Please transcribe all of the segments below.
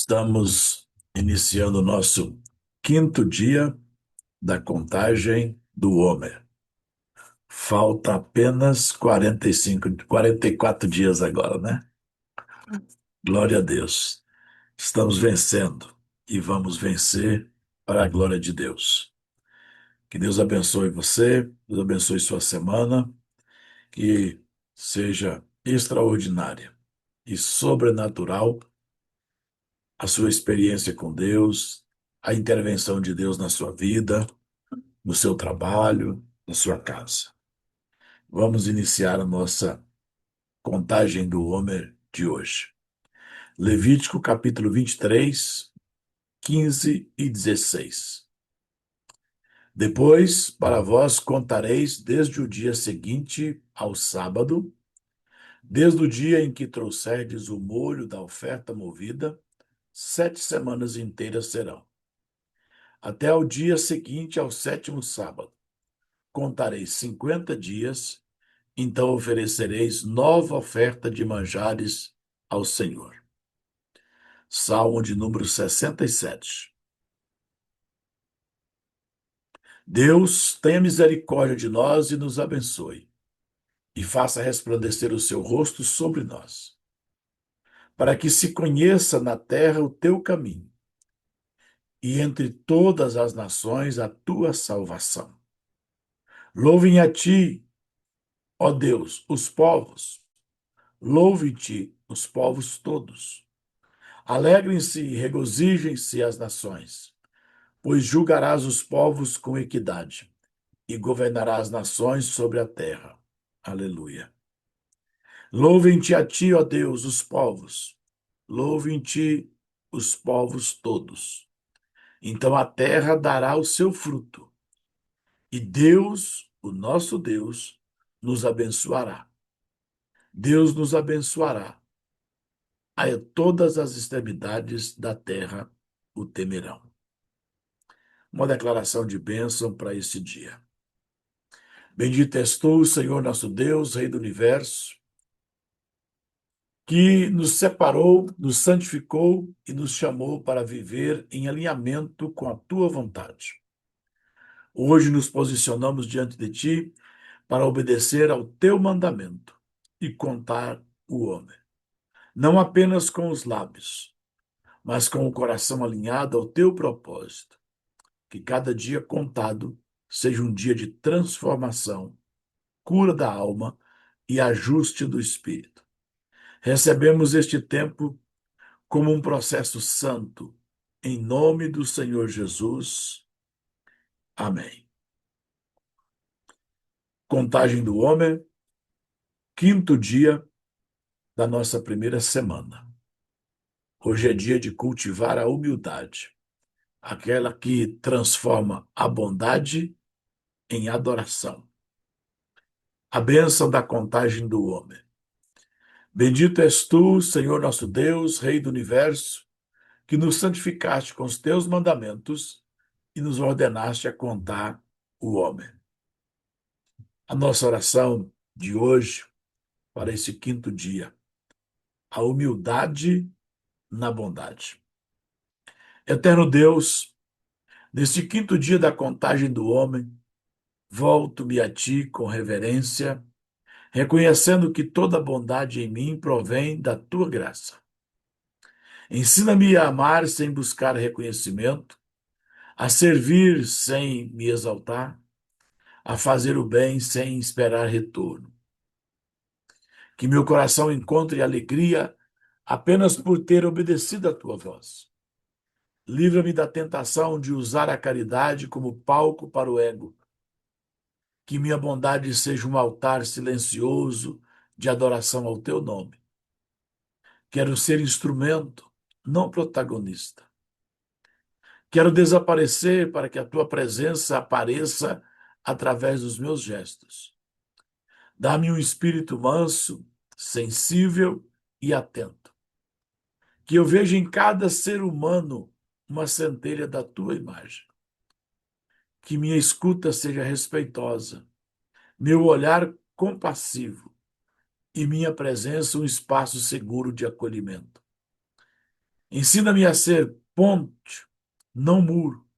Estamos iniciando o nosso quinto dia da contagem do Homer. Falta apenas 44 dias agora, né? Glória a Deus. Estamos vencendo e vamos vencer para a glória de Deus. Que Deus abençoe você, Deus abençoe sua semana, que seja extraordinária e sobrenatural a sua experiência com Deus, a intervenção de Deus na sua vida, no seu trabalho, na sua casa. Vamos iniciar a nossa contagem do Homer de hoje. Levítico capítulo 23, 15 e 16. Depois, para vós contareis desde o dia seguinte ao sábado, desde o dia em que trouxerdes o molho da oferta movida, 7 semanas inteiras serão. Até o dia seguinte ao sétimo sábado, contareis 50 dias, então oferecereis nova oferta de manjares ao Senhor. Salmo de número 67. Deus tenha misericórdia de nós e nos abençoe, e faça resplandecer o seu rosto sobre nós, para que se conheça na terra o teu caminho, e entre todas as nações a tua salvação. Louvem a ti, ó Deus, os povos, louve-te os povos todos. Alegrem-se e regozijem-se as nações, pois julgarás os povos com equidade e governarás as nações sobre a terra. Aleluia. Louvem-te a ti, ó Deus, os povos. Louvem-te os povos todos. Então a terra dará o seu fruto, e Deus, o nosso Deus, nos abençoará. Deus nos abençoará. A todas as extremidades da terra o temerão. Uma declaração de bênção para esse dia. Bendito és tu, Senhor nosso Deus, Rei do Universo, que nos separou, nos santificou e nos chamou para viver em alinhamento com a tua vontade. Hoje nos posicionamos diante de ti para obedecer ao teu mandamento e contar o homem, não apenas com os lábios, mas com o coração alinhado ao teu propósito. Que cada dia contado seja um dia de transformação, cura da alma e ajuste do espírito. Recebemos este tempo como um processo santo, em nome do Senhor Jesus. Amém. Contagem do Homem, quinto dia da nossa primeira semana. Hoje é dia de cultivar a humildade, aquela que transforma a bondade em adoração. A bênção da contagem do homem. Bendito és tu, Senhor nosso Deus, Rei do Universo, que nos santificaste com os teus mandamentos e nos ordenaste a contar o homem. A nossa oração de hoje, para esse quinto dia, a humildade na bondade. Eterno Deus, neste quinto dia da contagem do homem, volto-me a ti com reverência, reconhecendo que toda bondade em mim provém da tua graça. Ensina-me a amar sem buscar reconhecimento, a servir sem me exaltar, a fazer o bem sem esperar retorno. Que meu coração encontre alegria apenas por ter obedecido à tua voz. Livra-me da tentação de usar a caridade como palco para o ego. Que minha bondade seja um altar silencioso de adoração ao teu nome. Quero ser instrumento, não protagonista. Quero desaparecer para que a tua presença apareça através dos meus gestos. Dá-me um espírito manso, sensível e atento. Que eu veja em cada ser humano uma centelha da tua imagem. Que minha escuta seja respeitosa, meu olhar compassivo e minha presença um espaço seguro de acolhimento. Ensina-me a ser ponte, não muro,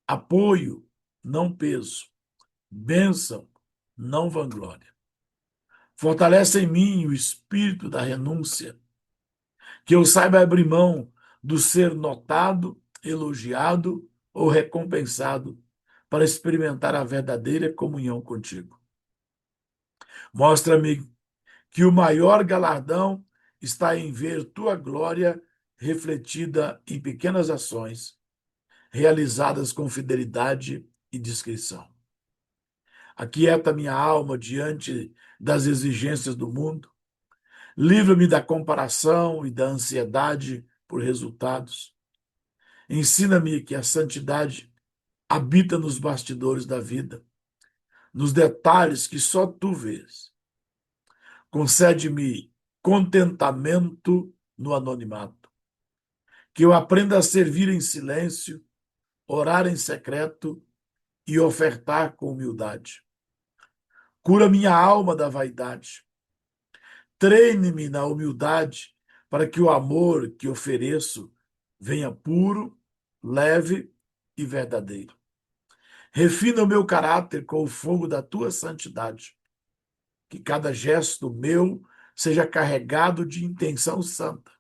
apoio, não peso, bênção, não vanglória. Fortalece em mim o espírito da renúncia, que eu saiba abrir mão do ser notado, elogiado ou recompensado para experimentar a verdadeira comunhão contigo. Mostra-me que o maior galardão está em ver tua glória refletida em pequenas ações, realizadas com fidelidade e discrição. Aquieta minha alma diante das exigências do mundo. Livra-me da comparação e da ansiedade por resultados. Ensina-me que a santidade habita nos bastidores da vida, nos detalhes que só tu vês. Concede-me contentamento no anonimato, que eu aprenda a servir em silêncio, orar em secreto e ofertar com humildade. Cura minha alma da vaidade. Treine-me na humildade para que o amor que ofereço venha puro, leve e verdadeiro. Refina o meu caráter com o fogo da tua santidade. Que cada gesto meu seja carregado de intenção santa.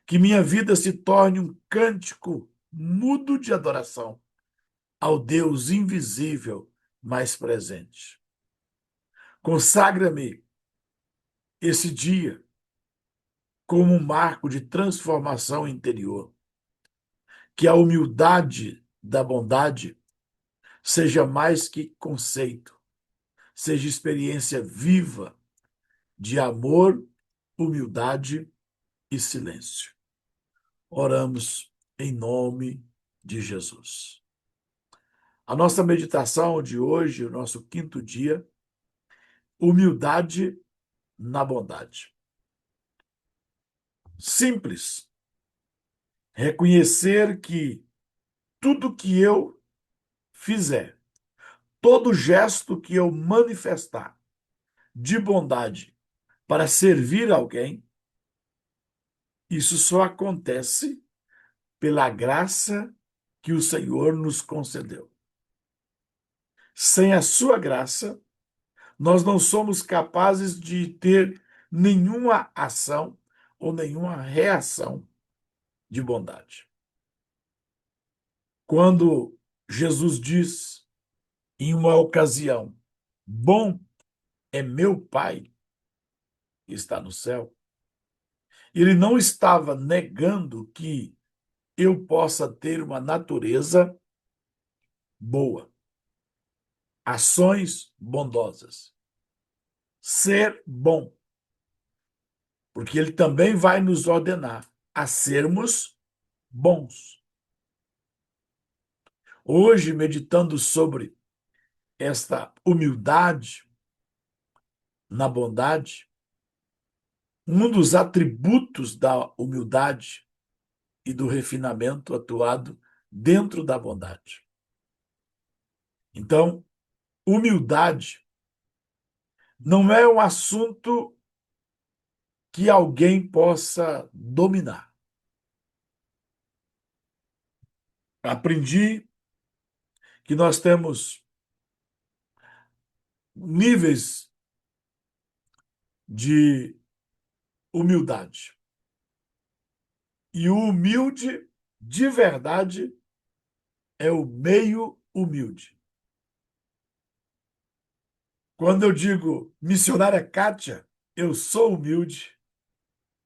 Que minha vida se torne um cântico mudo de adoração ao Deus invisível, mais presente. Consagra-me esse dia como um marco de transformação interior. Que a humildade da bondade seja mais que conceito, seja experiência viva de amor, humildade e silêncio. Oramos em nome de Jesus. A nossa meditação de hoje, o nosso quinto dia, humildade na bondade. Simples. Reconhecer que tudo que eu fizer, todo gesto que eu manifestar de bondade para servir alguém, isso só acontece pela graça que o Senhor nos concedeu. Sem a sua graça, nós não somos capazes de ter nenhuma ação ou nenhuma reação de bondade. Quando Jesus diz, em uma ocasião, bom é meu Pai que está no céu, ele não estava negando que eu possa ter uma natureza boa, ações bondosas, ser bom, porque ele também vai nos ordenar a sermos bons. Hoje, meditando sobre esta humildade na bondade, um dos atributos da humildade e do refinamento atuado dentro da bondade. Então, humildade não é um assunto que alguém possa dominar. Aprendi que nós temos níveis de humildade. E o humilde, de verdade, é o meio humilde. Quando eu digo missionária Kátia, eu sou humilde,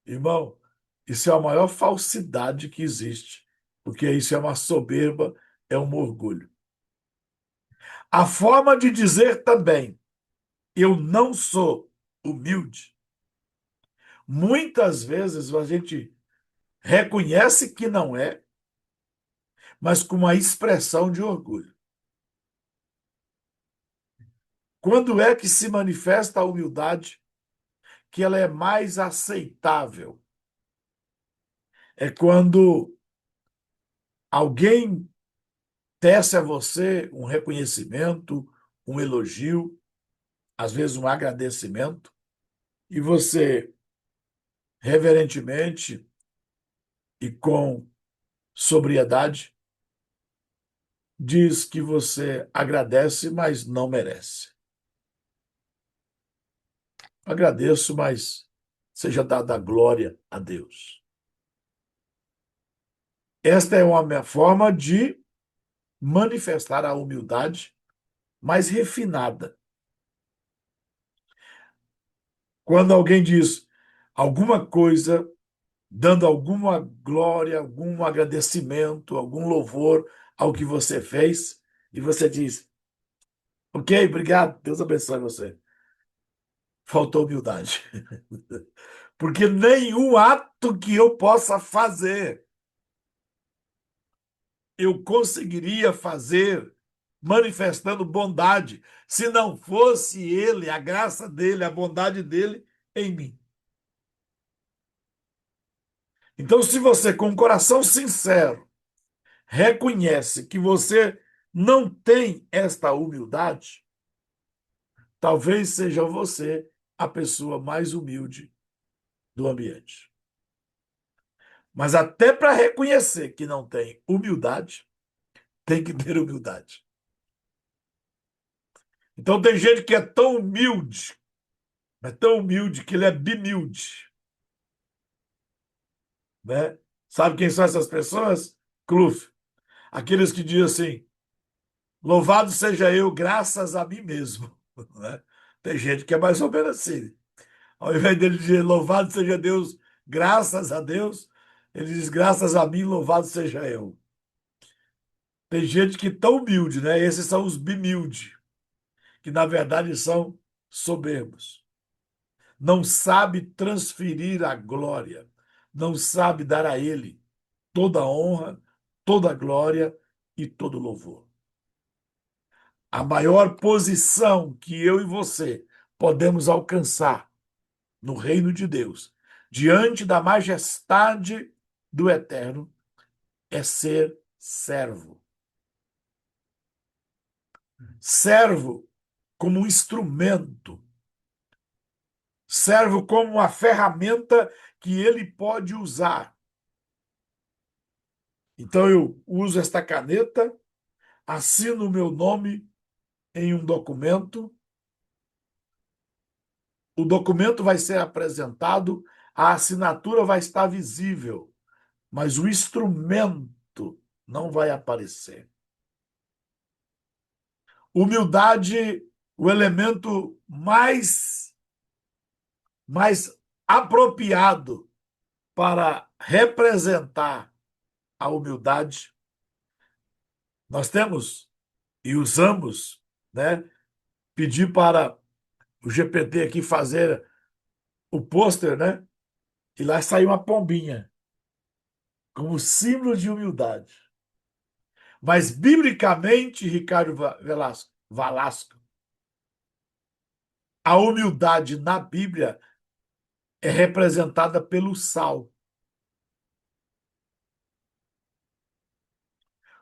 irmão, isso é a maior falsidade que existe, porque isso é uma soberba, é um orgulho. A forma de dizer também, eu não sou humilde, muitas vezes a gente reconhece que não é, mas com uma expressão de orgulho. Quando é que se manifesta a humildade que ela é mais aceitável? É quando alguém tece a você um reconhecimento, um elogio, às vezes um agradecimento, e você, reverentemente, e com sobriedade, diz que você agradece, mas não merece. Agradeço, mas seja dada a glória a Deus. Esta é uma minha forma de manifestar a humildade mais refinada. Quando alguém diz alguma coisa, dando alguma glória, algum agradecimento, algum louvor ao que você fez, e você diz, ok, obrigado, Deus abençoe você. Faltou humildade. Porque nenhum ato que eu possa fazer, eu conseguiria fazer manifestando bondade, se não fosse ele, a graça dele, a bondade dele em mim. Então, se você, com um coração sincero, reconhece que você não tem esta humildade, talvez seja você a pessoa mais humilde do ambiente. Mas até para reconhecer que não tem humildade, tem que ter humildade. Então tem gente que é tão humilde que ele é bimilde, né? Sabe quem são essas pessoas? Cluf. Aqueles que dizem assim, louvado seja eu, graças a mim mesmo. Né? Tem gente que é mais ou menos assim. Ao invés dele dizer louvado seja Deus, graças a Deus, ele diz graças a mim, louvado seja eu. Tem gente que é tão humilde, né? Esses são os bimilde, que na verdade são soberbos. Não sabe transferir a glória, não sabe dar a ele toda a honra, toda a glória e todo o louvor. A maior posição que eu e você podemos alcançar no reino de Deus, diante da majestade do Eterno, é ser servo. Servo como um instrumento, servo como uma ferramenta que ele pode usar. Então eu uso esta caneta, assino o meu nome em um documento, o documento vai ser apresentado, a assinatura vai estar visível, mas o instrumento não vai aparecer. Humildade, o elemento mais apropriado para representar a humildade. Nós temos e usamos, né? Pedir para o GPT aqui fazer o pôster, né? E lá saiu uma pombinha, como símbolo de humildade. Mas, biblicamente, Ricardo Velasco, a humildade na Bíblia é representada pelo sal.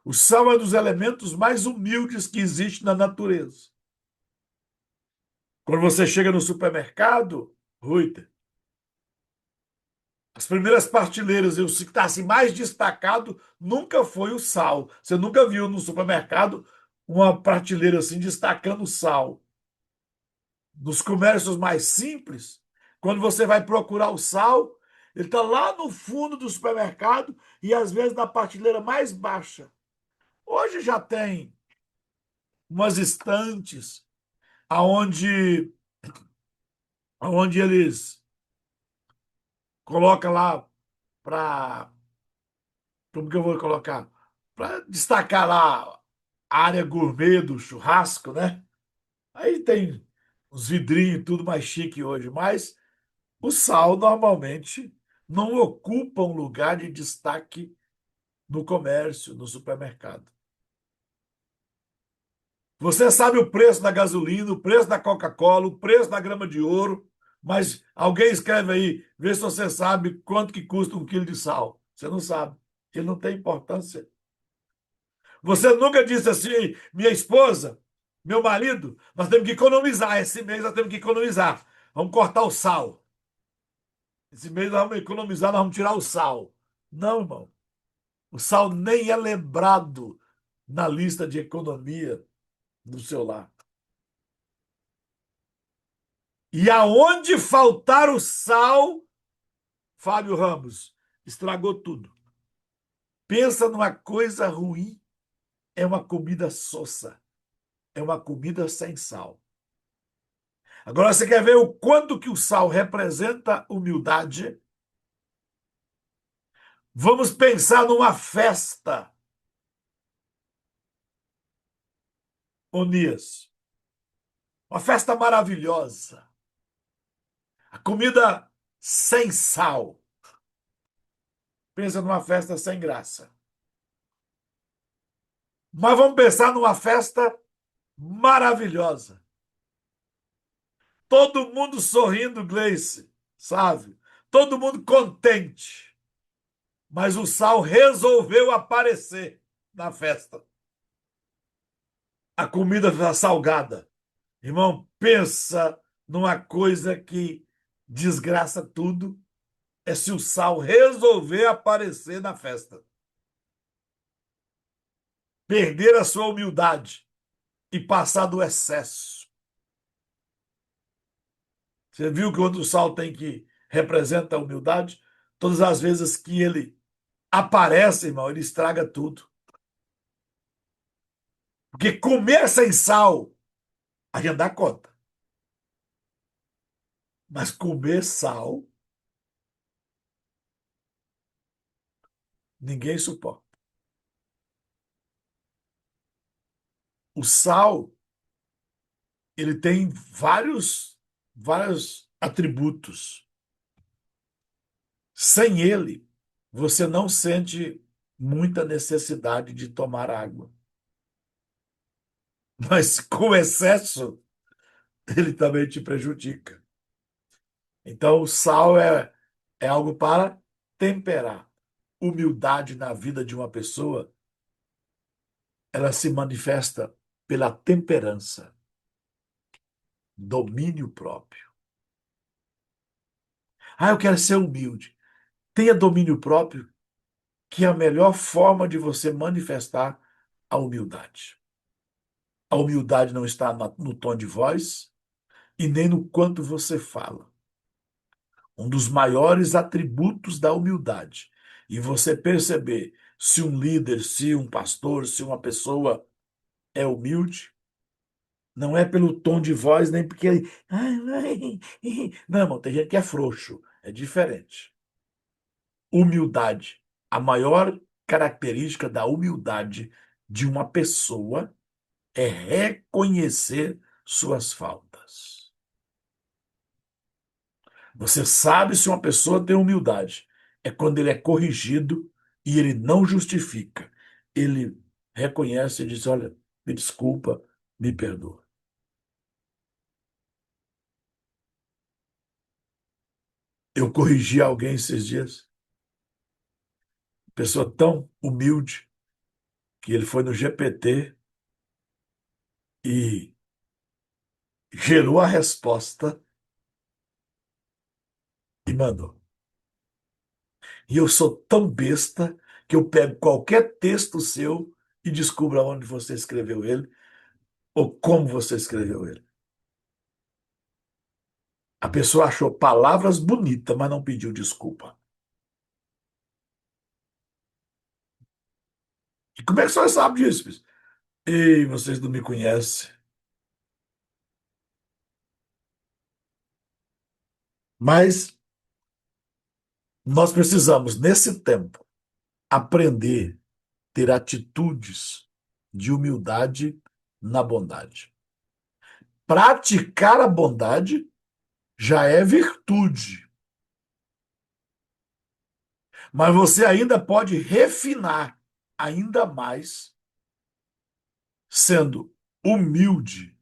O sal é um dos elementos mais humildes que existe na natureza. Quando você chega no supermercado, Ruiter, as primeiras prateleiras, o que está assim, mais destacado nunca foi o sal. Você nunca viu no supermercado uma prateleira assim destacando o sal. Nos comércios mais simples, quando você vai procurar o sal, ele está lá no fundo do supermercado e às vezes na prateleira mais baixa. Hoje já tem umas estantes aonde, aonde eles colocam lá para. Como que eu vou colocar? Para destacar lá a área gourmet do churrasco, né? Aí tem uns vidrinhos, tudo mais chique hoje, mas o sal normalmente não ocupa um lugar de destaque no comércio, no supermercado. Você sabe o preço da gasolina, o preço da Coca-Cola, o preço da grama de ouro, mas alguém escreve aí, vê se você sabe quanto que custa 1 quilo de sal. Você não sabe. Ele não tem importância. Você nunca disse assim, minha esposa, meu marido, nós temos que economizar. Esse mês nós temos que economizar. Vamos cortar o sal. Esse mês nós vamos economizar, nós vamos tirar o sal. Não, irmão. O sal nem é lembrado na lista de economia do seu lar. E aonde faltar o sal, Fábio Ramos, estragou tudo. Pensa numa coisa ruim, é uma comida sossa, é uma comida sem sal. Agora você quer ver o quanto que o sal representa humildade? Vamos pensar numa festa, Onias. Uma festa maravilhosa. A comida sem sal. Pensa numa festa sem graça. Mas vamos pensar numa festa maravilhosa. Todo mundo sorrindo, Gleice, sabe? Todo mundo contente. Mas o sal resolveu aparecer na festa. A comida está salgada. Irmão, pensa numa coisa que desgraça tudo. É se o sal resolver aparecer na festa. Perder a sua humildade e passar do excesso. Você viu que quando o sal tem que representa a humildade, todas as vezes que ele aparece, irmão, ele estraga tudo. Porque comer sem sal, a gente dá conta. Mas comer sal, ninguém suporta. O sal, ele tem vários atributos. Sem ele, você não sente muita necessidade de tomar água. Mas com excesso, ele também te prejudica. Então, o sal é algo para temperar. Humildade na vida de uma pessoa, ela se manifesta pela temperança, domínio próprio. Ah, eu quero ser humilde. Tenha domínio próprio, que é a melhor forma de você manifestar a humildade. A humildade não está no tom de voz e nem no quanto você fala. Um dos maiores atributos da humildade. E você perceber se um líder, se um pastor, se uma pessoa é humilde, não é pelo tom de voz, nem porque ele. Não, irmão, tem gente que é frouxo. É diferente. Humildade. A maior característica da humildade de uma pessoa é reconhecer suas faltas. Você sabe se uma pessoa tem humildade. É quando ele é corrigido e ele não justifica. Ele reconhece e diz: Olha, me desculpa, me perdoa. Eu corrigi alguém esses dias, pessoa tão humilde, que ele foi no GPT e gerou a resposta e mandou. E eu sou tão besta que eu pego qualquer texto seu e descubro aonde você escreveu ele ou como você escreveu ele. A pessoa achou palavras bonitas, mas não pediu desculpa. E como é que você sabe disso, bicho? Ei, vocês não me conhecem. Mas nós precisamos, nesse tempo, aprender a ter atitudes de humildade na bondade. Praticar a bondade já é virtude, mas você ainda pode refinar ainda mais, sendo humilde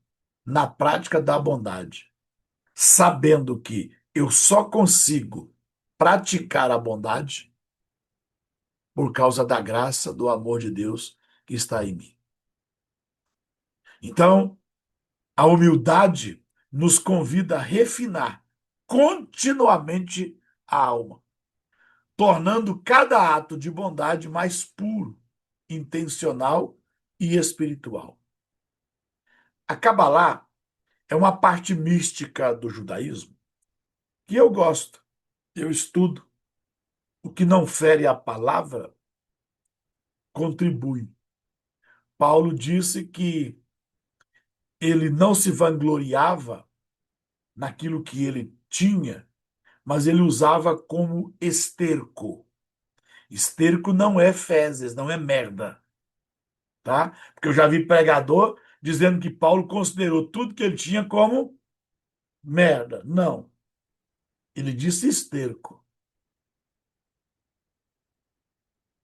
na prática da bondade, sabendo que eu só consigo praticar a bondade por causa da graça, do amor de Deus que está em mim. Então, a humildade nos convida a refinar continuamente a alma. tornando cada ato de bondade mais puro, intencional e espiritual. A Cabalá é uma parte mística do judaísmo que eu gosto, eu estudo. O que não fere a palavra contribui. Paulo disse que ele não se vangloriava naquilo que ele tinha, mas ele usava como esterco. Esterco não é fezes, não é merda, tá? Porque eu já vi pregador dizendo que Paulo considerou tudo que ele tinha como merda. Não, ele disse esterco.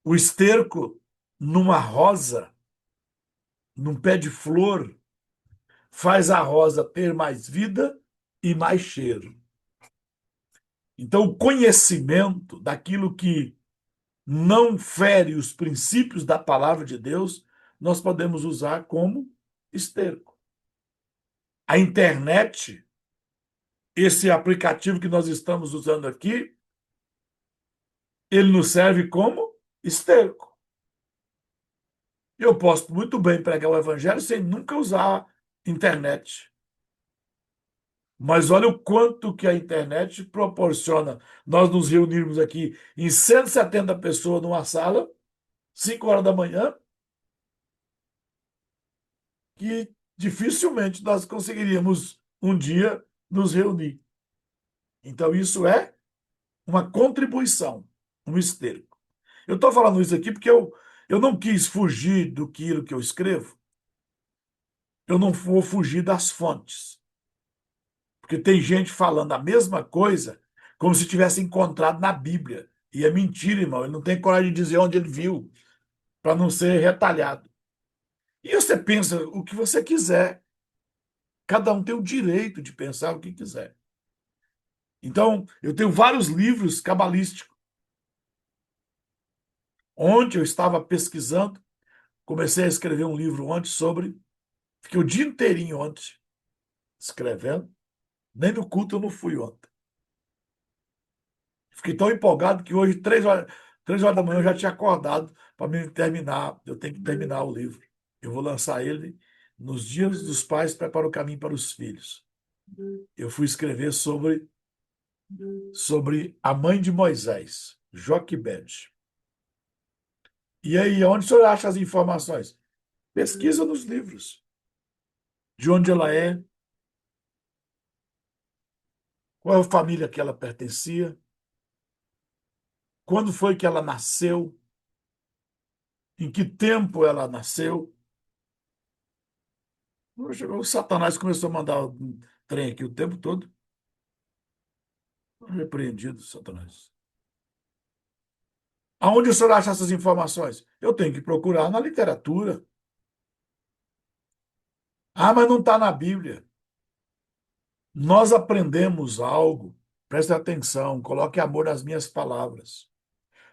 O esterco numa rosa, num pé de flor, faz a rosa ter mais vida e mais cheiro. Então, o conhecimento daquilo que não fere os princípios da palavra de Deus, nós podemos usar como esterco. A internet, esse aplicativo que nós estamos usando aqui, ele nos serve como esterco. Eu posso muito bem pregar o evangelho sem nunca usar internet. Mas olha o quanto que a internet proporciona. Nós nos reunirmos aqui em 170 pessoas numa sala, 5 horas da manhã, que dificilmente nós conseguiríamos um dia nos reunir. Então, isso é uma contribuição, um esterco. Eu estou falando isso aqui porque eu não quis fugir do que eu escrevo, eu não vou fugir das fontes. Porque tem gente falando a mesma coisa como se tivesse encontrado na Bíblia. E é mentira, irmão. Ele não tem coragem de dizer onde ele viu, para não ser retalhado. E você pensa o que você quiser. Cada um tem o direito de pensar o que quiser. Então, eu tenho vários livros cabalísticos. Ontem eu estava pesquisando, comecei a escrever um livro ontem sobre. Fiquei o dia inteirinho ontem escrevendo. Nem no culto eu não fui ontem. Fiquei tão empolgado que hoje, 3 horas da manhã, eu já tinha acordado para me terminar. Eu tenho que terminar o livro. Eu vou lançar ele nos dias dos pais, prepara o caminho para os filhos. Eu fui escrever sobre a mãe de Moisés, Joquebede. E aí, onde o senhor acha as informações? Pesquisa nos livros. De onde ela é, qual é a família que ela pertencia, quando foi que ela nasceu, em que tempo ela nasceu. O Satanás começou a mandar um trem aqui o tempo todo. Repreendido, Satanás. Aonde o senhor acha essas informações? Eu tenho que procurar na literatura. Ah, mas não está na Bíblia. Nós aprendemos algo. Preste atenção, coloque amor nas minhas palavras.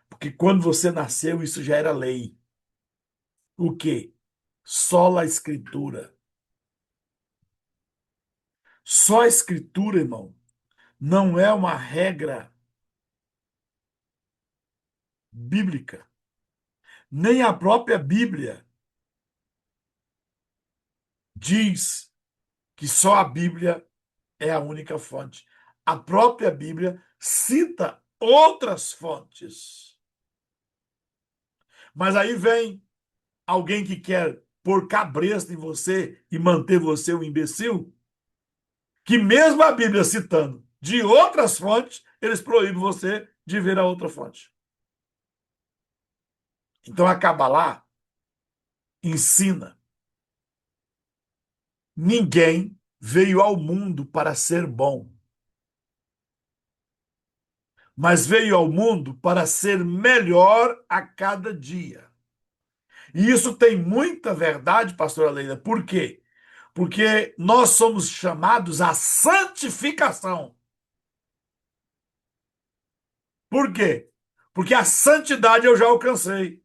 Porque quando você nasceu, isso já era lei. O quê? Só a Escritura. Só a Escritura, irmão, não é uma regra bíblica. Nem a própria Bíblia diz que só a Bíblia é a única fonte. A própria Bíblia cita outras fontes. Mas aí vem alguém que quer pôr cabresto em você e manter você um imbecil, que mesmo a Bíblia citando de outras fontes, eles proíbem você de ver a outra fonte. Então a Cabalá ensina: ninguém veio ao mundo para ser bom, mas veio ao mundo para ser melhor a cada dia. E isso tem muita verdade, pastora Leila. Por quê? Porque nós somos chamados à santificação. Por quê? Porque a santidade eu já alcancei.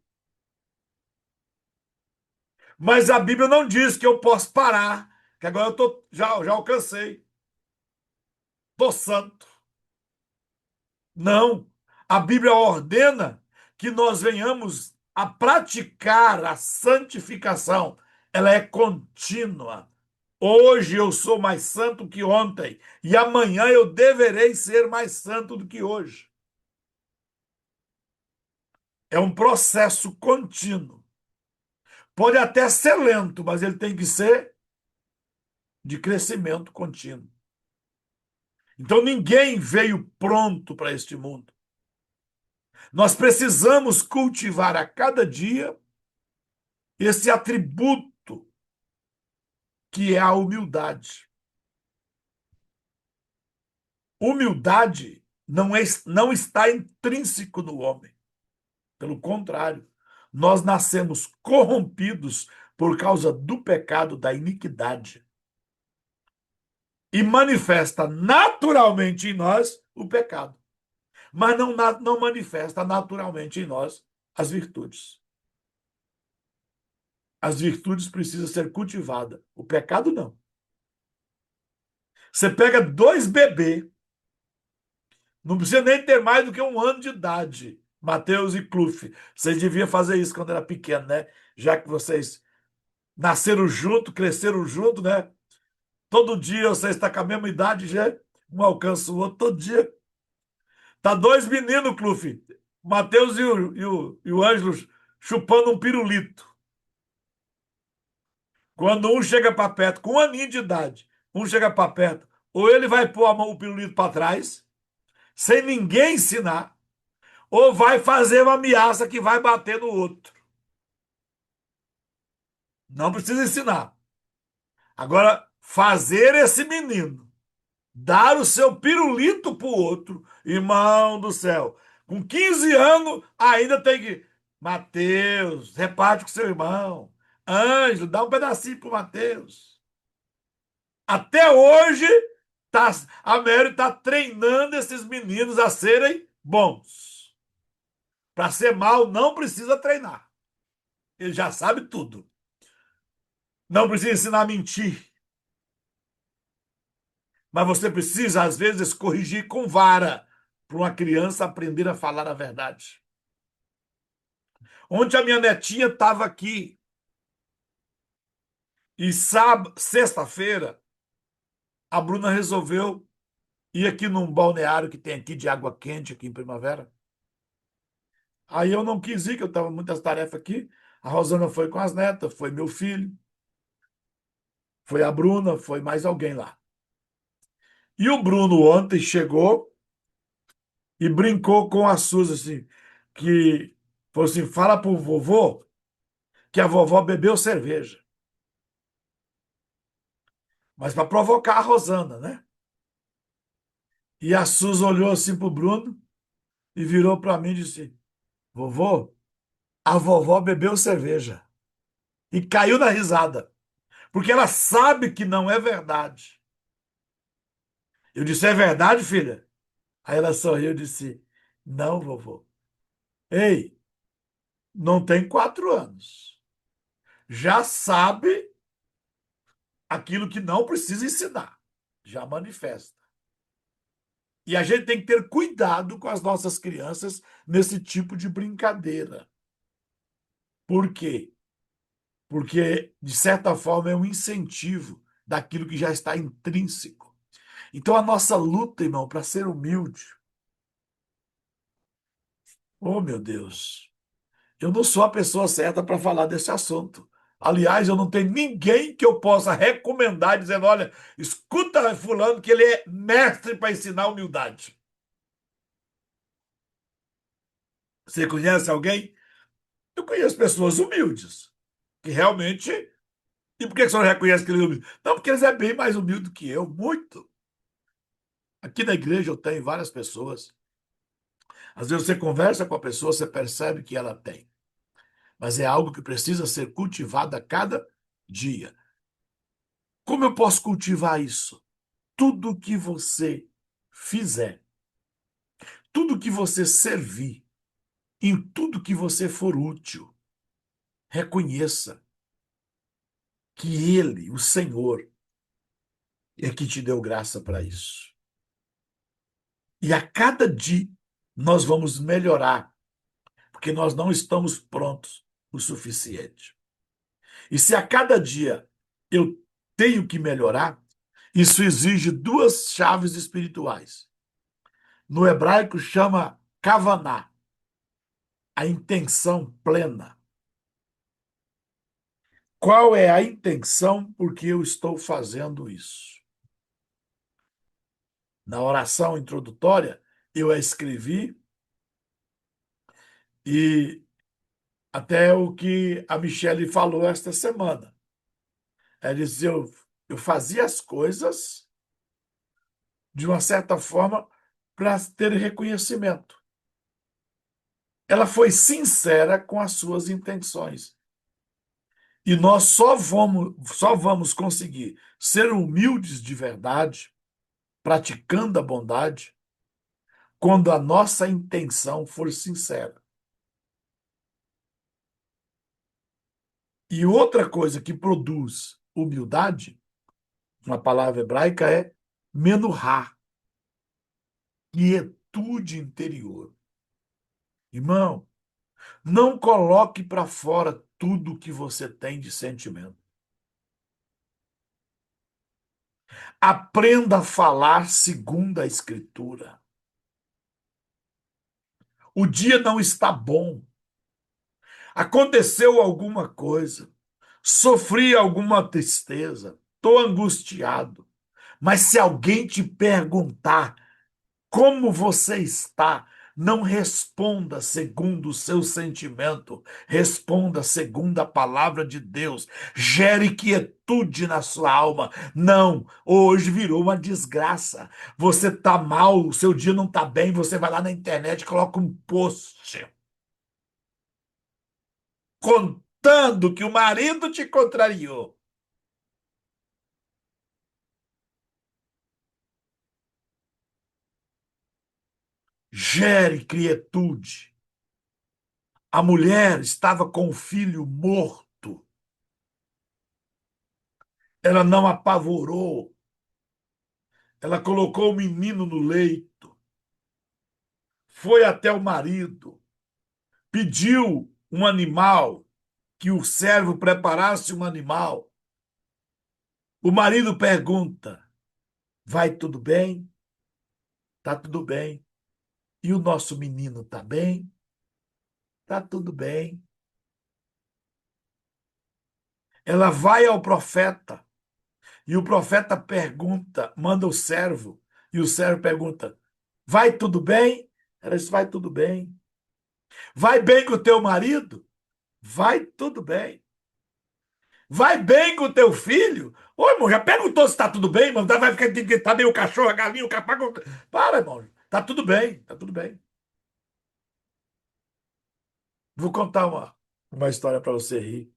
Mas a Bíblia não diz que eu posso parar, que agora já alcancei. Tô santo. Não. A Bíblia ordena que nós venhamos a praticar a santificação. Ela é contínua. Hoje eu sou mais santo que ontem, e amanhã eu deverei ser mais santo do que hoje. É um processo contínuo. Pode até ser lento, mas ele tem que ser de crescimento contínuo. Então ninguém veio pronto para este mundo. Nós precisamos cultivar a cada dia esse atributo que é a humildade. Humildade não está intrínseco no homem. Pelo contrário, nós nascemos corrompidos por causa do pecado, da iniquidade. E manifesta naturalmente em nós o pecado. Mas não manifesta naturalmente em nós as virtudes. As virtudes precisam ser cultivadas. O pecado não. Você pega dois bebês, não precisa nem ter mais do que 1 ano de idade. Mateus e Cluff. Vocês deviam fazer isso quando era pequeno, né? Já que vocês nasceram junto, cresceram junto, né? Todo dia vocês estão com a mesma idade, já um alcança o outro, todo dia. Tá dois meninos, Cluff. Mateus e o Ângelo chupando um pirulito. Quando um chega para perto, com 1 aninho de idade, um chega para perto, ou ele vai pôr o pirulito para trás, sem ninguém ensinar, ou vai fazer uma ameaça que vai bater no outro. Não precisa ensinar. Agora, fazer esse menino dar o seu pirulito para o outro, irmão do céu, com 15 anos, ainda tem que. Mateus, reparte com seu irmão. Ângelo, dá um pedacinho para o Mateus. Até hoje, a Mary está treinando esses meninos a serem bons. Para ser mal, não precisa treinar. Ele já sabe tudo. Não precisa ensinar a mentir. Mas você precisa, às vezes, corrigir com vara para uma criança aprender a falar a verdade. Ontem a minha netinha estava aqui. E sexta-feira, a Bruna resolveu ir aqui num balneário que tem aqui de água quente, aqui em Primavera. Aí eu não quis ir, que eu estava muitas tarefas aqui. A Rosana foi com as netas, foi meu filho, foi a Bruna, foi mais alguém lá. E o Bruno ontem chegou e brincou com a Suzy, assim, que falou assim: fala pro vovô que a vovó bebeu cerveja. Mas para provocar a Rosana, né? E a Suzy olhou assim pro Bruno e virou para mim e disse: vovô, a vovó bebeu cerveja. E caiu na risada, porque ela sabe que não é verdade. Eu disse: é verdade, filha? Aí ela sorriu e disse: não, vovô. Ei, não tem 4 anos. Já sabe aquilo que não precisa ensinar. Já manifesta. E a gente tem que ter cuidado com as nossas crianças nesse tipo de brincadeira. Por quê? Porque, de certa forma, é um incentivo daquilo que já está intrínseco. Então, a nossa luta, irmão, para ser humilde. Oh, meu Deus. Eu não sou a pessoa certa para falar desse assunto. Aliás, eu não tenho ninguém que eu possa recomendar dizendo: olha, escuta fulano que ele é mestre para ensinar humildade. Você conhece alguém? Eu conheço pessoas humildes, que realmente. E por que você não reconhece que ele é humilde? Não, porque eles é bem mais humilde que eu, muito. Aqui na igreja eu tenho várias pessoas. Às vezes você conversa com a pessoa, você percebe que ela tem. Mas é algo que precisa ser cultivado a cada dia. Como eu posso cultivar isso? Tudo que você fizer, tudo que você servir, em tudo que você for útil, reconheça que Ele, o Senhor, é que te deu graça para isso. E a cada dia nós vamos melhorar, porque nós não estamos prontos o suficiente. E se a cada dia eu tenho que melhorar, isso exige duas chaves espirituais. No hebraico chama kavaná, a intenção plena. Qual é a intenção por que eu estou fazendo isso? Na oração introdutória, eu a escrevi e até o que a Michelle falou esta semana. Ela disse, eu fazia as coisas de uma certa forma para ter reconhecimento. Ela foi sincera com as suas intenções. E nós só vamos conseguir ser humildes de verdade, praticando a bondade, quando a nossa intenção for sincera. E outra coisa que produz humildade, uma palavra hebraica é menuhá, quietude interior. Irmão, não coloque para fora tudo que você tem de sentimento. Aprenda a falar segundo a Escritura. O dia não está bom. Aconteceu alguma coisa. Sofri alguma tristeza. Estou angustiado. Mas se alguém te perguntar como você está, não responda segundo o seu sentimento, responda segundo a palavra de Deus. Gere quietude na sua alma. Não, hoje virou uma desgraça. Você está mal, o seu dia não está bem, você vai lá na internet e coloca um post contando que o marido te contrariou. Gere quietude. A mulher estava com o filho morto. Ela não apavorou. Ela colocou o menino no leito. Foi até o marido. Pediu um animal, que o servo preparasse um animal. O marido pergunta: vai tudo bem? Tá tudo bem. E o nosso menino tá bem? Tá tudo bem. Ela vai ao profeta. E o profeta pergunta, manda o servo, e o servo pergunta: vai tudo bem? Ela diz: vai tudo bem. Vai bem com o teu marido? Vai tudo bem. Vai bem com o teu filho? Ô, irmão, já perguntou se está tudo bem, irmão? Vai ficar tá meio o cachorro, a galinha, o capaco. Para, irmão. Tá tudo bem, tá tudo bem. Vou contar uma história para você rir.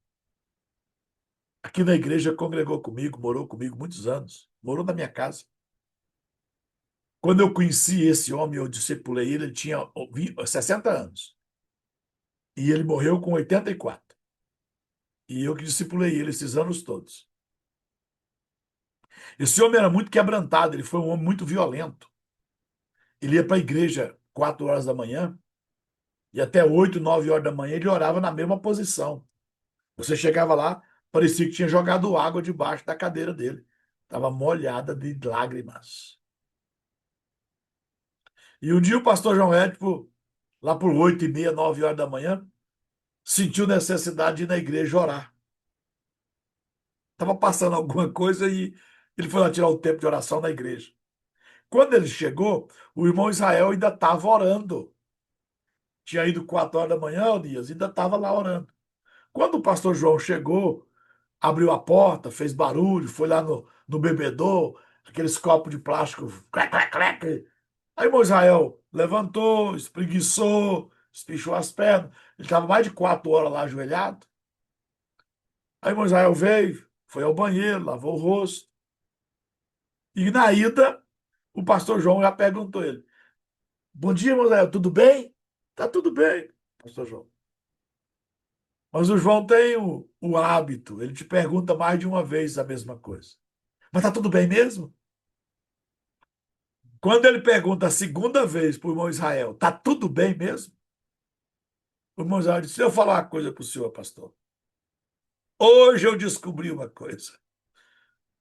Aqui na igreja congregou comigo, morou comigo muitos anos. Morou na minha casa. Quando eu conheci esse homem, eu discipulei ele, ele tinha 60 anos. E ele morreu com 84. E eu que discipulei ele esses anos todos. Esse homem era muito quebrantado, ele foi um homem muito violento. Ele ia para a igreja 4 horas da manhã e até 8, 9 horas da manhã ele orava na mesma posição. Você chegava lá, parecia que tinha jogado água debaixo da cadeira dele. Estava molhada de lágrimas. E um dia o pastor João Édipo, lá por 8h30, 9 horas da manhã, sentiu necessidade de ir na igreja orar. Estava passando alguma coisa e ele foi lá tirar o tempo de oração na igreja. Quando ele chegou, o irmão Israel ainda estava orando. Tinha ido 4 horas da manhã, Elias, ainda estava lá orando. Quando o pastor João chegou, abriu a porta, fez barulho, foi lá no bebedor, aqueles copos de plástico, clec, clec, clec. Aí o irmão Israel levantou, espreguiçou, espichou as pernas. Ele estava mais de 4 horas lá ajoelhado. Aí o irmão Israel veio, foi ao banheiro, lavou o rosto. E na ida, o pastor João já perguntou a ele: bom dia, irmão Israel, tudo bem? Tá tudo bem, pastor João. Mas o João tem o hábito, ele te pergunta mais de uma vez a mesma coisa. Mas tá tudo bem mesmo? Quando ele pergunta a segunda vez para o irmão Israel, tá tudo bem mesmo? O irmão Israel disse, deixa eu falar uma coisa para o senhor, pastor. Hoje eu descobri uma coisa.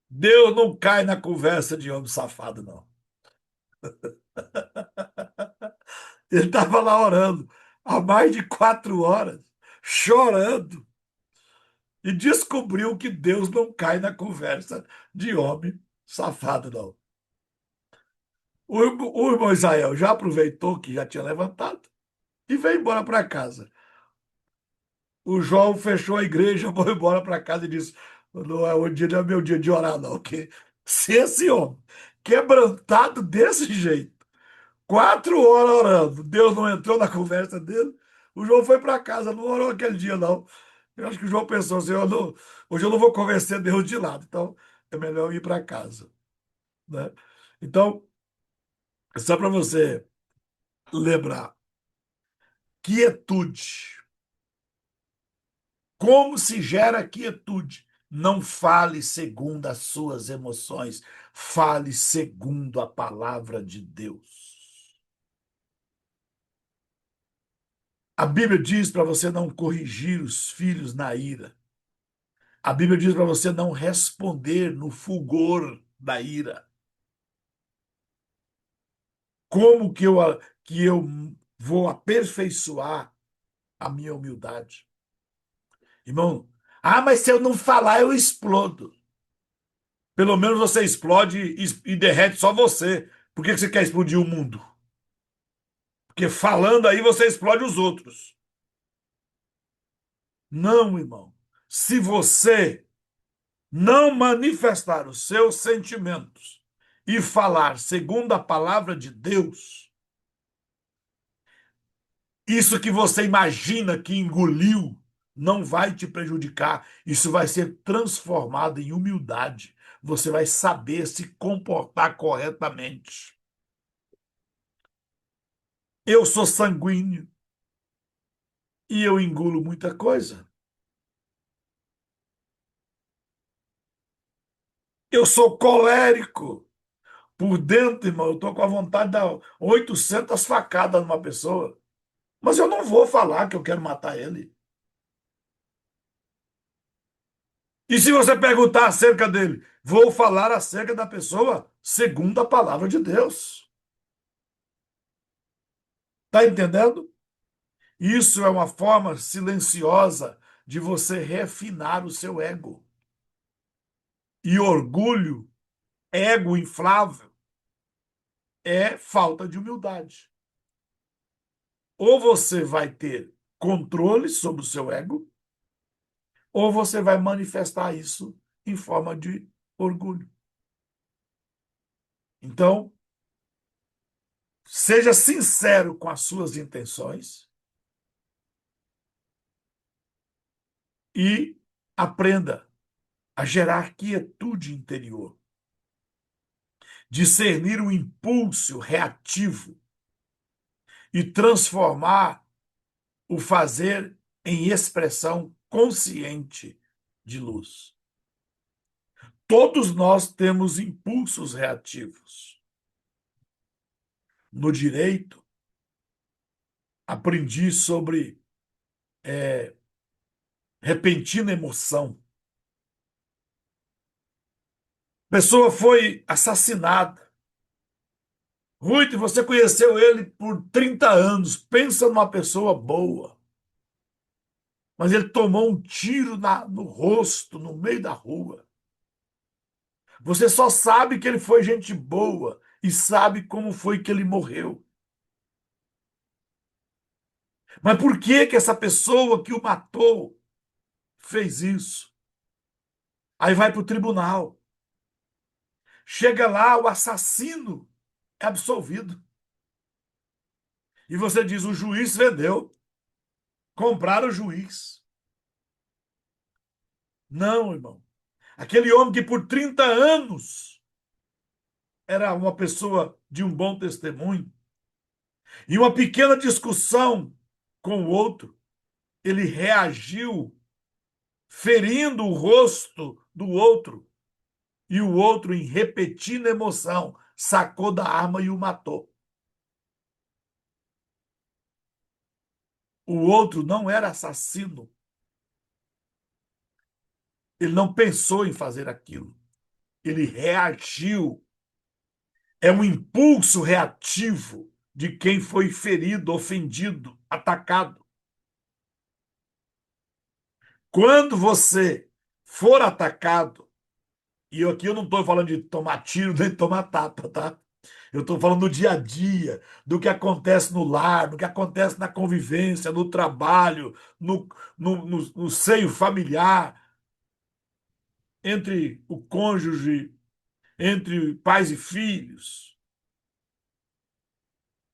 Deus não cai na conversa de homem safado, não. Ele estava lá orando há mais de 4 horas, chorando, e descobriu que Deus não cai na conversa de homem safado, não. O irmão Israel já aproveitou que já tinha levantado e veio embora para casa. O João fechou a igreja, foi embora para casa e disse: não é, hoje não é meu dia de orar, não. Que se esse homem, quebrantado desse jeito, 4 horas orando, Deus não entrou na conversa dele, o João foi para casa, não orou aquele dia, não. Eu acho que o João pensou assim: hoje eu não vou convencer Deus de lado, então é melhor eu ir para casa. Né? Então, só para você lembrar, quietude. Como se gera quietude? Não fale segundo as suas emoções, fale segundo a palavra de Deus. A Bíblia diz para você não corrigir os filhos na ira. A Bíblia diz para você não responder no fulgor da ira. Como que eu vou aperfeiçoar a minha humildade? Irmão, mas se eu não falar, eu explodo. Pelo menos você explode e derrete só você. Por que você quer explodir o mundo? Porque falando aí você explode os outros. Não, irmão. Se você não manifestar os seus sentimentos e falar segundo a palavra de Deus, isso que você imagina que engoliu não vai te prejudicar. Isso vai ser transformado em humildade. Você vai saber se comportar corretamente. Eu sou sanguíneo e eu engulo muita coisa. Eu sou colérico. Por dentro, irmão, eu estou com a vontade de dar 800 facadas numa pessoa. Mas eu não vou falar que eu quero matar ele. E se você perguntar acerca dele, vou falar acerca da pessoa segundo a palavra de Deus. Está entendendo? Isso é uma forma silenciosa de você refinar o seu ego. E orgulho, ego inflável, é falta de humildade. Ou você vai ter controle sobre o seu ego, ou você vai manifestar isso em forma de orgulho. Então, seja sincero com as suas intenções e aprenda a gerar quietude interior, discernir o impulso reativo e transformar o fazer em expressão consciente de luz. Todos nós temos impulsos reativos. No direito, aprendi sobre repentina emoção. A pessoa foi assassinada. Ruth, você conheceu ele por 30 anos. Pensa numa pessoa boa. Mas ele tomou um tiro no rosto, no meio da rua. Você só sabe que ele foi gente boa e sabe como foi que ele morreu. Mas por que que essa pessoa que o matou fez isso? Aí vai para o tribunal. Chega lá, o assassino é absolvido. E você diz: o juiz vendeu. Compraram o juiz. Não, irmão. Aquele homem que por 30 anos era uma pessoa de um bom testemunho, e uma pequena discussão com o outro, ele reagiu ferindo o rosto do outro, e o outro, em repetida emoção, sacou da arma e o matou. O outro não era assassino. Ele não pensou em fazer aquilo. Ele reagiu. É um impulso reativo de quem foi ferido, ofendido, atacado. Quando você for atacado, e aqui eu não estou falando de tomar tiro nem tomar tapa, tá? Eu estou falando do dia a dia, do que acontece no lar, do que acontece na convivência, no trabalho, no seio familiar, entre o cônjuge, entre pais e filhos.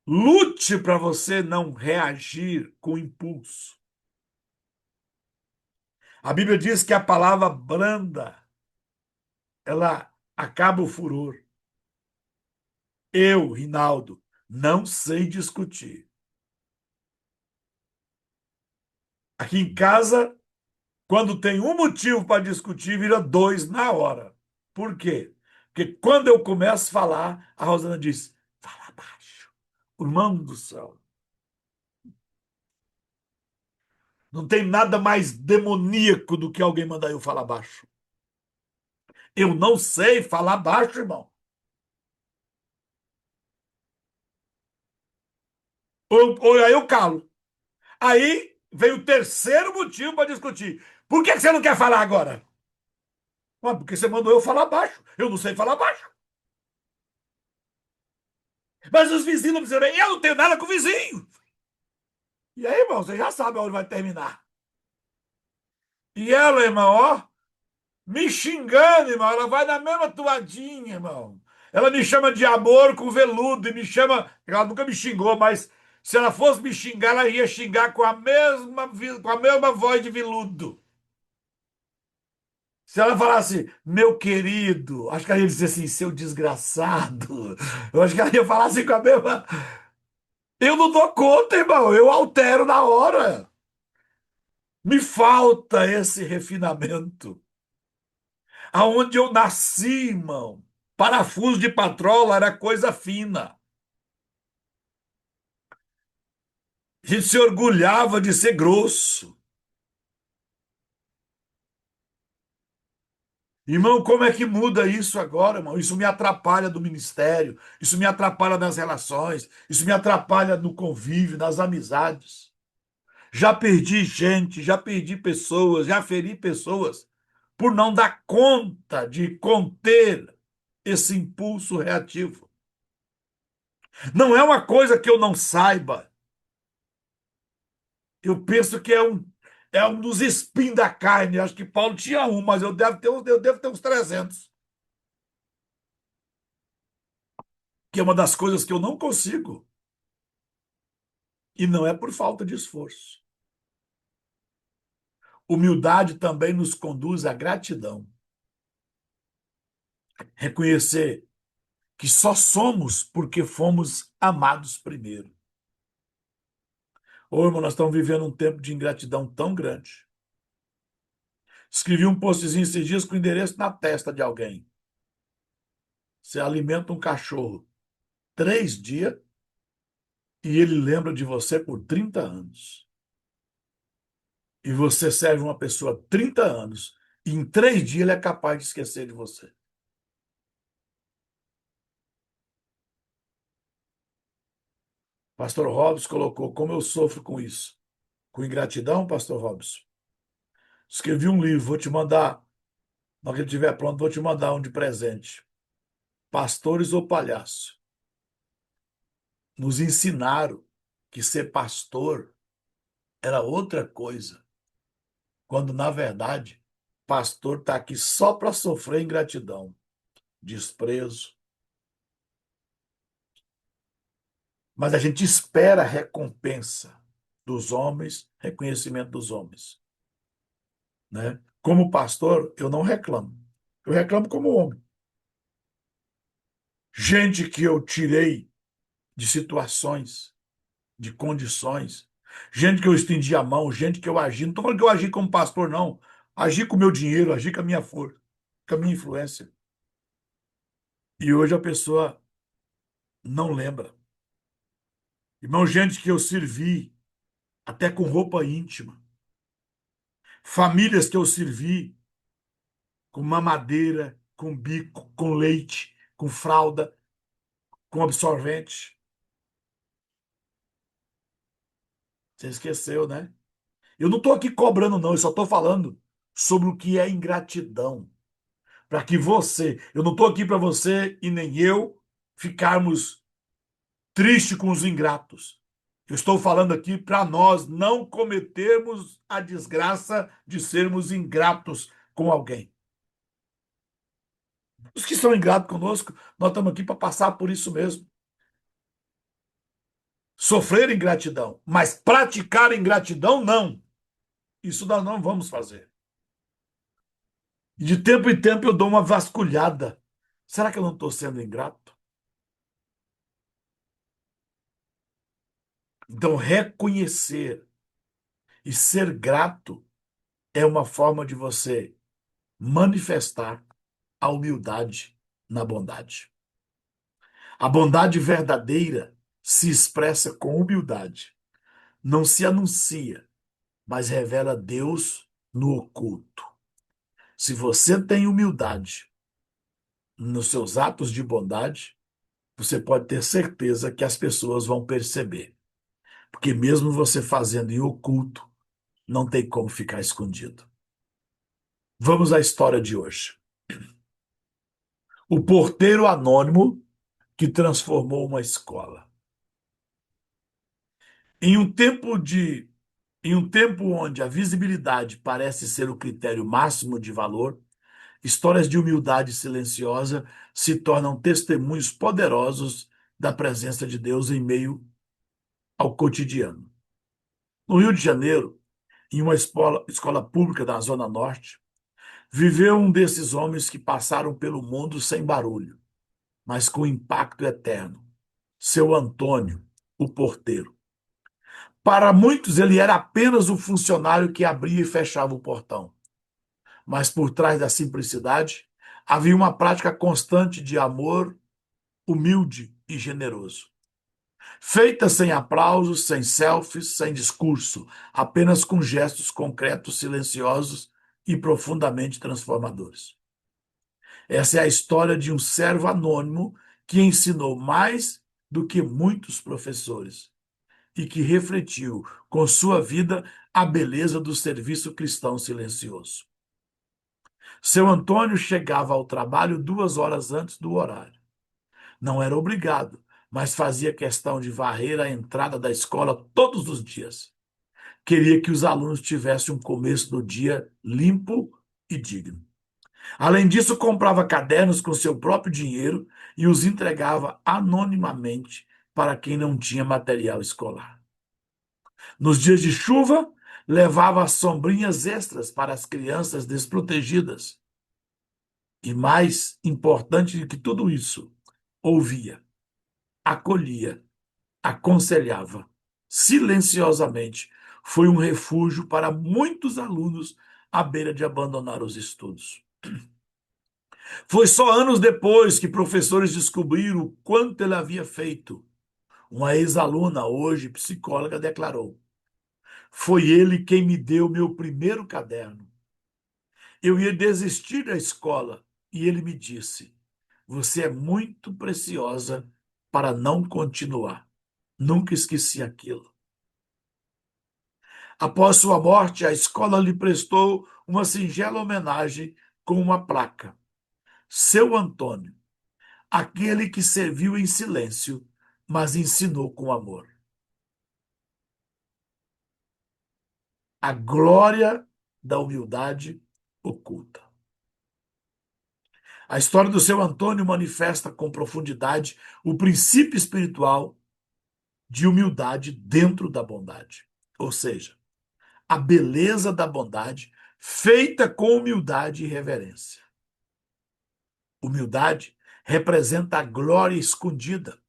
Lute para você não reagir com impulso. A Bíblia diz que a palavra branda, ela acaba o furor. Eu, Rinaldo, não sei discutir. Aqui em casa, quando tem um motivo para discutir, vira dois na hora. Por quê? Porque quando eu começo a falar, a Rosana diz: fala baixo. Irmão do céu. Não tem nada mais demoníaco do que alguém mandar eu falar baixo. Eu não sei falar baixo, irmão. Aí eu calo. Aí vem o terceiro motivo para discutir. Por que você não quer falar agora? Ah, porque você mandou eu falar baixo. Eu não sei falar baixo. Mas os vizinhos não precisam. Eu não tenho nada com o vizinho. E aí, irmão, você já sabe onde vai terminar. E ela, irmão, ó, me xingando, irmão. Ela vai na mesma toadinha, irmão. Ela me chama de amor com veludo e me chama. Ela nunca me xingou, mas se ela fosse me xingar, ela ia xingar com a mesma voz de veludo. Se ela falasse, meu querido, acho que ela ia dizer assim, seu desgraçado. Eu acho que ela ia falar assim com a mesma. Eu não dou conta, irmão. Eu altero na hora. Me falta esse refinamento. Aonde eu nasci, irmão, parafuso de patrola era coisa fina. A gente se orgulhava de ser grosso. Irmão, como é que muda isso agora, irmão? Isso me atrapalha do ministério, isso me atrapalha nas relações, isso me atrapalha no convívio, nas amizades. Já perdi gente, já perdi pessoas, já feri pessoas por não dar conta de conter esse impulso reativo. Não é uma coisa que eu não saiba. Eu penso que é um dos espinhos da carne. Acho que Paulo tinha um, mas eu devo ter uns 300. Que é uma das coisas que eu não consigo. E não é por falta de esforço. Humildade também nos conduz à gratidão. Reconhecer que só somos porque fomos amados primeiro. Ô, irmão, nós estamos vivendo um tempo de ingratidão tão grande. Escrevi um postzinho esses dias com o endereço na testa de alguém. Você alimenta um cachorro 3 dias e ele lembra de você por 30 anos. E você serve uma pessoa 30 anos e em 3 dias ele é capaz de esquecer de você. Pastor Robson colocou como eu sofro com isso. Com ingratidão, Pastor Robson. Escrevi um livro, vou te mandar. Na hora que ele estiver pronto, vou te mandar um de presente. Pastores ou palhaço? Nos ensinaram que ser pastor era outra coisa, quando, na verdade, pastor está aqui só para sofrer ingratidão, desprezo. Mas a gente espera recompensa dos homens, reconhecimento dos homens, né? Como pastor, eu não reclamo. Eu reclamo como homem. Gente que eu tirei de situações, de condições, gente que eu estendi a mão, gente que eu agi. Não estou falando que eu agi como pastor, não. Agi com o meu dinheiro, agi com a minha força, com a minha influência. E hoje a pessoa não lembra. Irmão, gente que eu servi, até com roupa íntima. Famílias que eu servi com mamadeira, com bico, com leite, com fralda, com absorvente. Você esqueceu, né? Eu não estou aqui cobrando, não. Eu só estou falando sobre o que é ingratidão. Para que você, eu não estou aqui para você e nem eu ficarmos tristes com os ingratos. Eu estou falando aqui para nós não cometermos a desgraça de sermos ingratos com alguém. Os que são ingratos conosco, nós estamos aqui para passar por isso mesmo. Sofrer ingratidão, mas praticar ingratidão, não. Isso nós não vamos fazer. E de tempo em tempo eu dou uma vasculhada. Será que eu não estou sendo ingrato? Então, reconhecer e ser grato é uma forma de você manifestar a humildade na bondade. A bondade verdadeira se expressa com humildade. Não se anuncia, mas revela Deus no oculto. Se você tem humildade nos seus atos de bondade, você pode ter certeza que as pessoas vão perceber. Porque mesmo você fazendo em oculto, não tem como ficar escondido. Vamos à história de hoje. O porteiro anônimo que transformou uma escola. Em um tempo de Em um tempo onde a visibilidade parece ser o critério máximo de valor, histórias de humildade silenciosa se tornam testemunhos poderosos da presença de Deus em meio ao cotidiano. No Rio de Janeiro, em uma escola pública da Zona Norte, viveu um desses homens que passaram pelo mundo sem barulho, mas com impacto eterno. Seu Antônio, o porteiro. Para muitos, ele era apenas o funcionário que abria e fechava o portão. Mas por trás da simplicidade havia uma prática constante de amor, humilde e generoso. Feita sem aplausos, sem selfies, sem discurso, apenas com gestos concretos, silenciosos e profundamente transformadores. Essa é a história de um servo anônimo que ensinou mais do que muitos professores e que refletiu com sua vida a beleza do serviço cristão silencioso. Seu Antônio chegava ao trabalho 2 horas antes do horário. Não era obrigado, mas fazia questão de varrer a entrada da escola todos os dias. Queria que os alunos tivessem um começo do dia limpo e digno. Além disso, comprava cadernos com seu próprio dinheiro e os entregava anonimamente para quem não tinha material escolar. Nos dias de chuva, levava sombrinhas extras para as crianças desprotegidas. E mais importante do que tudo isso, ouvia, acolhia, aconselhava, silenciosamente. Foi um refúgio para muitos alunos à beira de abandonar os estudos. Foi só anos depois que professores descobriram o quanto ele havia feito. Uma ex-aluna, hoje psicóloga, declarou: foi ele quem me deu meu primeiro caderno. Eu ia desistir da escola e ele me disse: você é muito preciosa para não continuar. Nunca esqueci aquilo. Após sua morte, a escola lhe prestou uma singela homenagem com uma placa. Seu Antônio, aquele que serviu em silêncio, mas ensinou com amor. A glória da humildade oculta. A história do seu Antônio manifesta com profundidade o princípio espiritual de humildade dentro da bondade. Ou seja, a beleza da bondade feita com humildade e reverência. Humildade representa a glória escondida,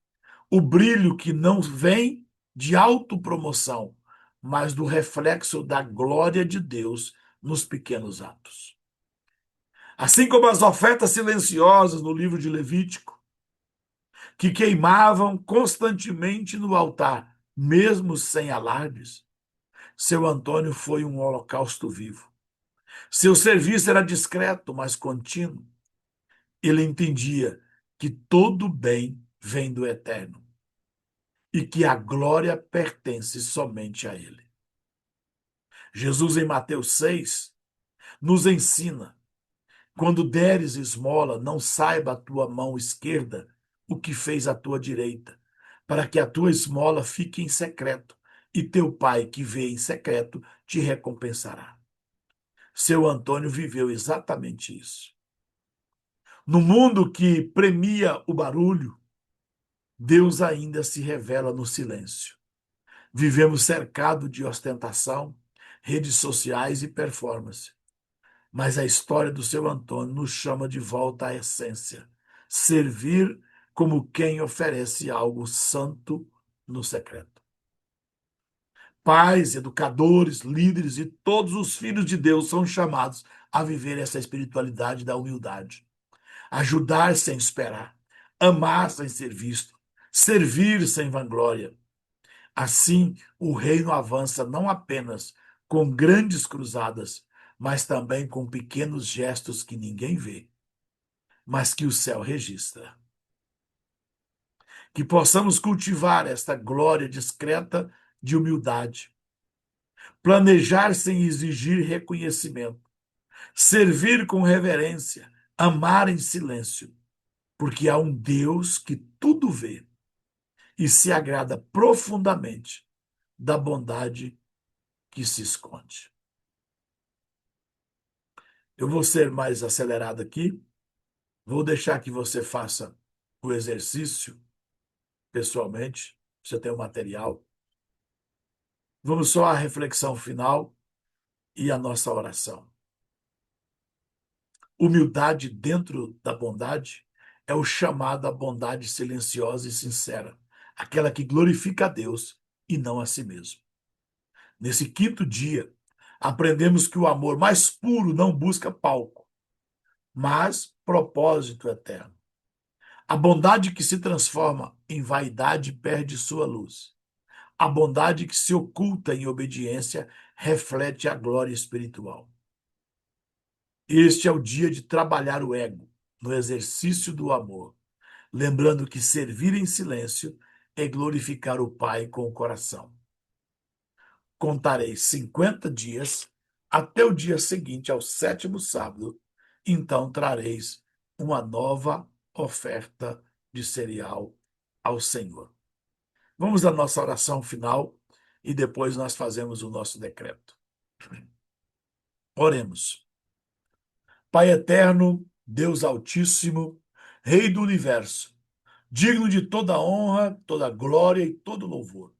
o brilho que não vem de autopromoção, mas do reflexo da glória de Deus nos pequenos atos. Assim como as ofertas silenciosas no livro de Levítico, que queimavam constantemente no altar, mesmo sem alardes. Seu Antônio foi um holocausto vivo. Seu serviço era discreto, mas contínuo. Ele entendia que todo bem vem do Eterno e que a glória pertence somente a Ele. Jesus, em Mateus 6, nos ensina: quando deres esmola, não saiba a tua mão esquerda o que fez a tua direita, para que a tua esmola fique em secreto, e teu pai que vê em secreto te recompensará. Seu Antônio viveu exatamente isso. No mundo que premia o barulho, Deus ainda se revela no silêncio. Vivemos cercados de ostentação, redes sociais e performance. Mas a história do seu Antônio nos chama de volta à essência. Servir como quem oferece algo santo no secreto. Pais, educadores, líderes e todos os filhos de Deus são chamados a viver essa espiritualidade da humildade. Ajudar sem esperar, amar sem ser visto, servir sem vanglória. Assim, o reino avança não apenas com grandes cruzadas, mas também com pequenos gestos que ninguém vê, mas que o céu registra. Que possamos cultivar esta glória discreta de humildade, planejar sem exigir reconhecimento, servir com reverência, amar em silêncio, porque há um Deus que tudo vê e se agrada profundamente da bondade que se esconde. Eu vou ser mais acelerado aqui, vou deixar que você faça o exercício pessoalmente, você tem o material. Vamos só à reflexão final e à nossa oração. Humildade dentro da bondade é o chamado à bondade silenciosa e sincera, aquela que glorifica a Deus e não a si mesmo. Nesse quinto dia, aprendemos que o amor mais puro não busca palco, mas propósito eterno. A bondade que se transforma em vaidade perde sua luz. A bondade que se oculta em obediência reflete a glória espiritual. Este é o dia de trabalhar o ego no exercício do amor, lembrando que servir em silêncio é glorificar o Pai com o coração. Contarei 50 dias até o dia seguinte, ao sétimo sábado, então trareis uma nova oferta de cereal ao Senhor. Vamos à nossa oração final e depois nós fazemos o nosso decreto. Oremos. Pai eterno, Deus altíssimo, Rei do universo, digno de toda honra, toda glória e todo louvor.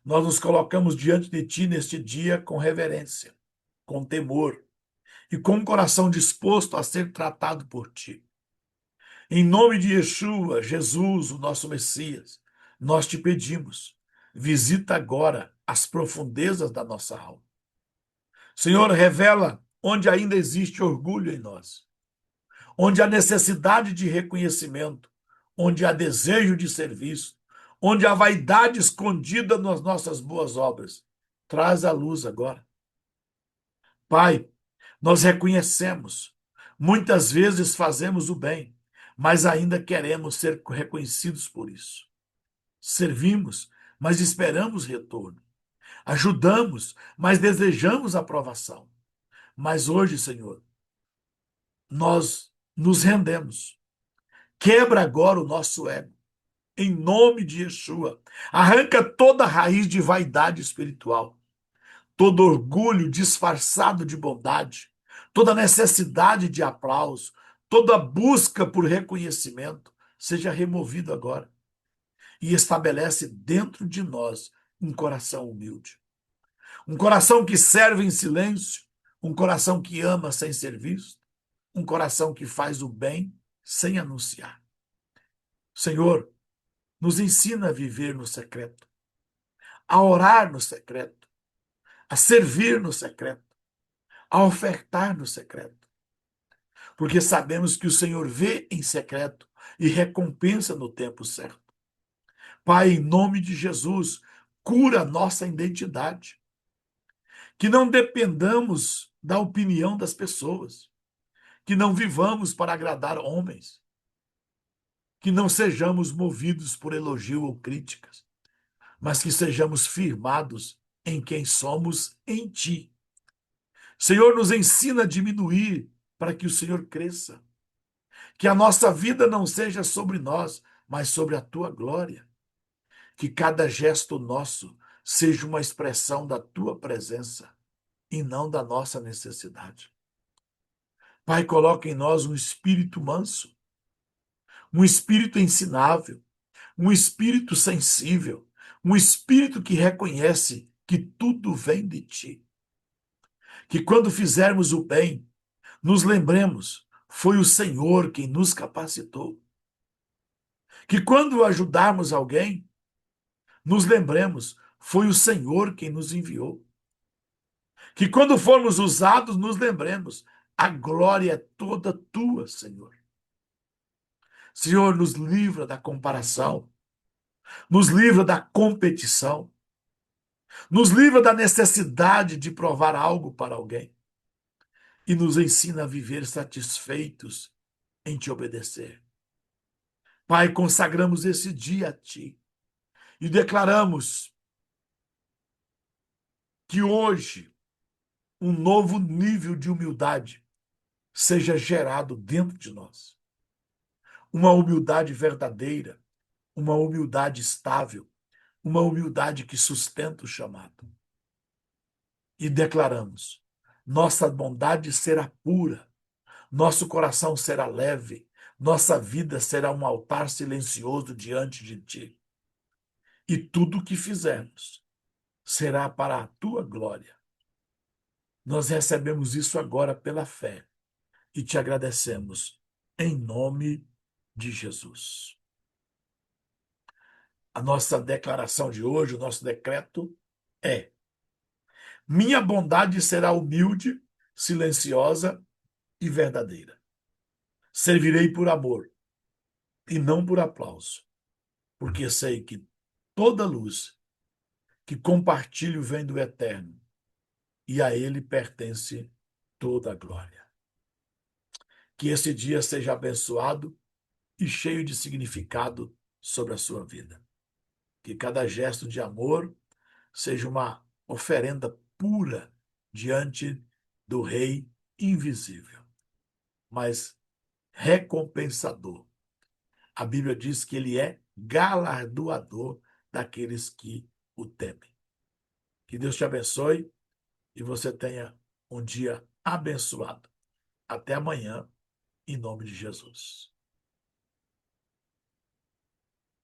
Nós nos colocamos diante de Ti neste dia com reverência, com temor e com um coração disposto a ser tratado por Ti. Em nome de Yeshua, Jesus, o nosso Messias, nós te pedimos, visita agora as profundezas da nossa alma. Senhor, revela onde ainda existe orgulho em nós, onde há necessidade de reconhecimento, onde há desejo de serviço, onde há vaidade escondida nas nossas boas obras. Traz à luz agora. Pai, nós reconhecemos, muitas vezes fazemos o bem, mas ainda queremos ser reconhecidos por isso. Servimos, mas esperamos retorno. Ajudamos, mas desejamos aprovação. Mas hoje, Senhor, nós nos rendemos. Quebra agora o nosso ego, em nome de Yeshua. Arranca toda raiz de vaidade espiritual, todo orgulho disfarçado de bondade, toda necessidade de aplauso, toda busca por reconhecimento, seja removido agora. E estabelece dentro de nós um coração humilde. Um coração que serve em silêncio, um coração que ama sem ser visto, um coração que faz o bem sem anunciar. Senhor, nos ensina a viver no secreto, a orar no secreto, a servir no secreto, a ofertar no secreto. Porque sabemos que o Senhor vê em secreto, e recompensa no tempo certo. Pai, em nome de Jesus, cura a nossa identidade. Que não dependamos da opinião das pessoas. Que não vivamos para agradar homens. Que não sejamos movidos por elogio ou críticas, mas que sejamos firmados em quem somos em Ti. Senhor, nos ensina a diminuir para que o Senhor cresça. Que a nossa vida não seja sobre nós, mas sobre a Tua glória. Que cada gesto nosso seja uma expressão da Tua presença e não da nossa necessidade. Pai, coloca em nós um espírito manso, um espírito ensinável, um espírito sensível, um espírito que reconhece que tudo vem de Ti. Que quando fizermos o bem, nos lembremos, foi o Senhor quem nos capacitou. Que quando ajudarmos alguém, nos lembremos, foi o Senhor quem nos enviou. Que quando formos usados, nos lembremos, a glória é toda tua, Senhor. Senhor, nos livra da comparação, nos livra da competição, nos livra da necessidade de provar algo para alguém e nos ensina a viver satisfeitos em te obedecer. Pai, consagramos esse dia a ti e declaramos que hoje um novo nível de humildade seja gerado dentro de nós. Uma humildade verdadeira, uma humildade estável, uma humildade que sustenta o chamado. E declaramos: nossa bondade será pura, nosso coração será leve, nossa vida será um altar silencioso diante de ti. E tudo o que fizermos será para a tua glória. Nós recebemos isso agora pela fé e te agradecemos em nome de Jesus. A nossa declaração de hoje, o nosso decreto é: minha bondade será humilde, silenciosa e verdadeira. Servirei por amor e não por aplauso, porque sei que toda luz que compartilho vem do Eterno e a Ele pertence toda a glória. Que esse dia seja abençoado e cheio de significado sobre a sua vida. Que cada gesto de amor seja uma oferenda pura diante do Rei invisível, mas recompensador. A Bíblia diz que ele é galardoador daqueles que o temem. Que Deus te abençoe e você tenha um dia abençoado. Até amanhã, em nome de Jesus.